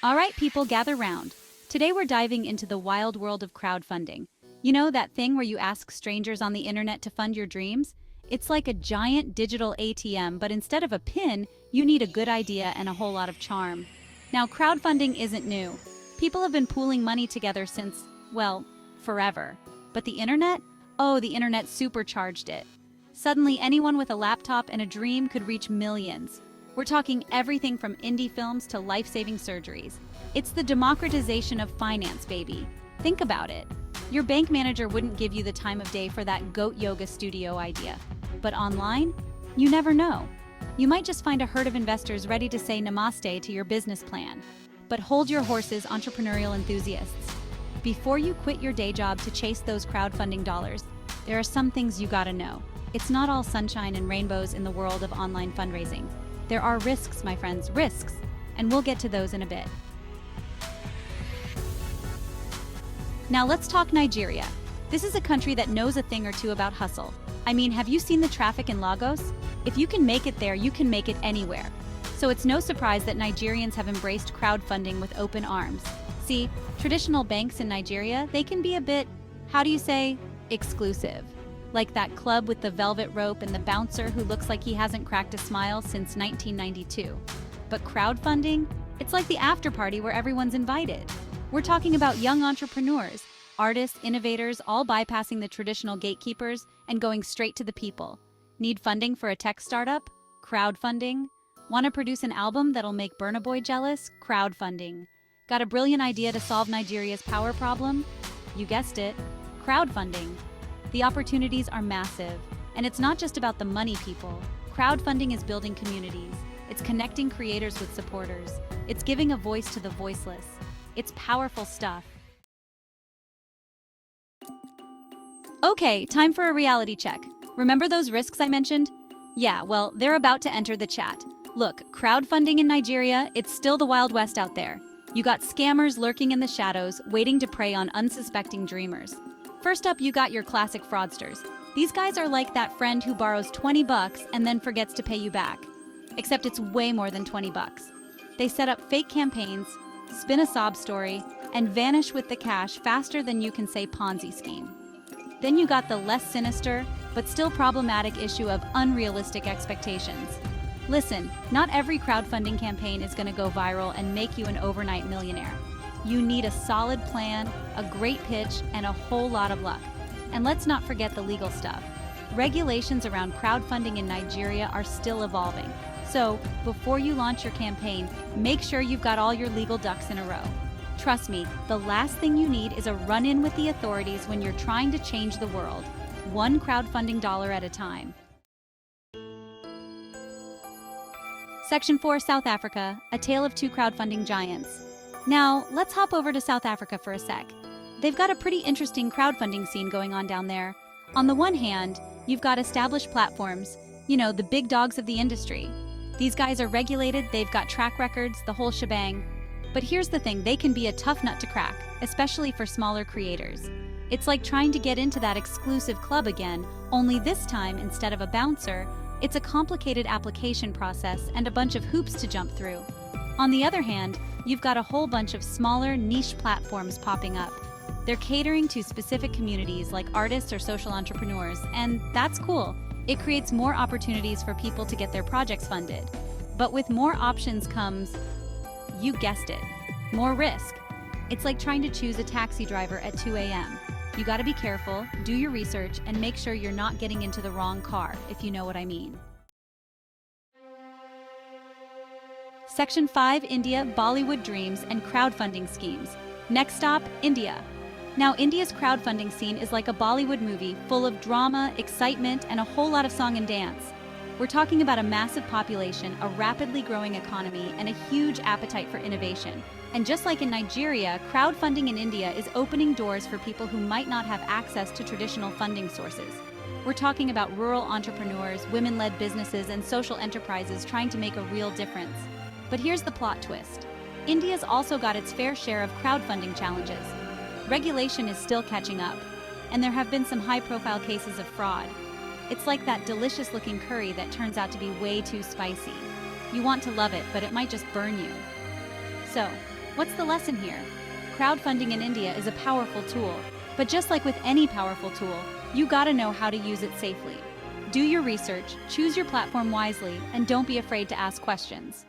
All right, people, gather round. Today we're diving into the wild world of crowdfunding. You know, that thing where you ask strangers on the internet to fund your dreams? It's like a giant digital ATM, but instead of a pin, you need a good idea and a whole lot of charm. Now, crowdfunding isn't new. People have been pooling money together since, well, forever. But the internet? Oh, the internet supercharged it. Suddenly, anyone with a laptop and a dream could reach millions. We're talking everything from indie films to life-saving surgeries. It's the democratization of finance, baby. Think about it. Your bank manager wouldn't give you the time of day for that goat yoga studio idea. But online? You never know. You might just find a herd of investors ready to say namaste to your business plan. But hold your horses, entrepreneurial enthusiasts. Before you quit your day job to chase those crowdfunding dollars, there are some things you gotta know. It's not all sunshine and rainbows in the world of online fundraising. There are risks, my friends, risks, and we'll get to those in a bit. Now let's talk Nigeria. This is a country that knows a thing or two about hustle. I mean, have you seen the traffic in Lagos? If you can make it there, you can make it anywhere. So it's no surprise that Nigerians have embraced crowdfunding with open arms. See, traditional banks in Nigeria, they can be a bit, how do you say, exclusive. Like that club with the velvet rope and the bouncer who looks like he hasn't cracked a smile since 1992. But crowdfunding? It's like the after party where everyone's invited. We're talking about young entrepreneurs, artists, innovators, all bypassing the traditional gatekeepers and going straight to the people. Need funding for a tech startup? Crowdfunding. Want to produce an album that'll make Burna Boy jealous? Crowdfunding. Got a brilliant idea to solve Nigeria's power problem? You guessed it, crowdfunding. The opportunities are massive, and it's not just about the money, people. Crowdfunding is building communities. It's connecting creators with supporters. It's giving a voice to the voiceless. It's powerful stuff. Okay, time for a reality check. Remember those risks I mentioned? Yeah, well, they're about to enter the chat. Look, crowdfunding in Nigeria, it's still the Wild West out there. You got scammers lurking in the shadows, waiting to prey on unsuspecting dreamers. First up, you got your classic fraudsters. These guys are like that friend who borrows 20 bucks and then forgets to pay you back. Except it's way more than 20 bucks. They set up fake campaigns, spin a sob story, and vanish with the cash faster than you can say Ponzi scheme. Then you got the less sinister, but still problematic issue of unrealistic expectations. Listen, not every crowdfunding campaign is going to go viral and make you an overnight millionaire. You need a solid plan, a great pitch, and a whole lot of luck. And let's not forget the legal stuff. Regulations around crowdfunding in Nigeria are still evolving. So, before you launch your campaign, make sure you've got all your legal ducks in a row. Trust me, the last thing you need is a run-in with the authorities when you're trying to change the world, one crowdfunding dollar at a time. Section 4, South Africa, a tale of two crowdfunding giants. Now, let's hop over to South Africa for a sec. They've got a pretty interesting crowdfunding scene going on down there. On the one hand, you've got established platforms, you know, the big dogs of the industry. These guys are regulated, they've got track records, the whole shebang. But here's the thing, they can be a tough nut to crack, especially for smaller creators. It's like trying to get into that exclusive club again, only this time, instead of a bouncer, it's a complicated application process and a bunch of hoops to jump through. On the other hand, you've got a whole bunch of smaller, niche platforms popping up. They're catering to specific communities like artists or social entrepreneurs, and that's cool. It creates more opportunities for people to get their projects funded. But with more options comes, you guessed it, more risk. It's like trying to choose a taxi driver at 2 a.m. You gotta be careful, do your research, and make sure you're not getting into the wrong car, if you know what I mean. Section 5, India, Bollywood dreams and crowdfunding schemes. Next stop, India. Now, India's crowdfunding scene is like a Bollywood movie full of drama, excitement, and a whole lot of song and dance. We're talking about a massive population, a rapidly growing economy, and a huge appetite for innovation. And just like in Nigeria, crowdfunding in India is opening doors for people who might not have access to traditional funding sources. We're talking about rural entrepreneurs, women-led businesses, and social enterprises trying to make a real difference. But here's the plot twist. India's also got its fair share of crowdfunding challenges. Regulation is still catching up, and there have been some high-profile cases of fraud. It's like that delicious-looking curry that turns out to be way too spicy. You want to love it, but it might just burn you. So, What's the lesson here? Crowdfunding in India is a powerful tool, but just like with any powerful tool, you gotta know how to use it safely. Do your research, choose your platform wisely, and don't be afraid to ask questions.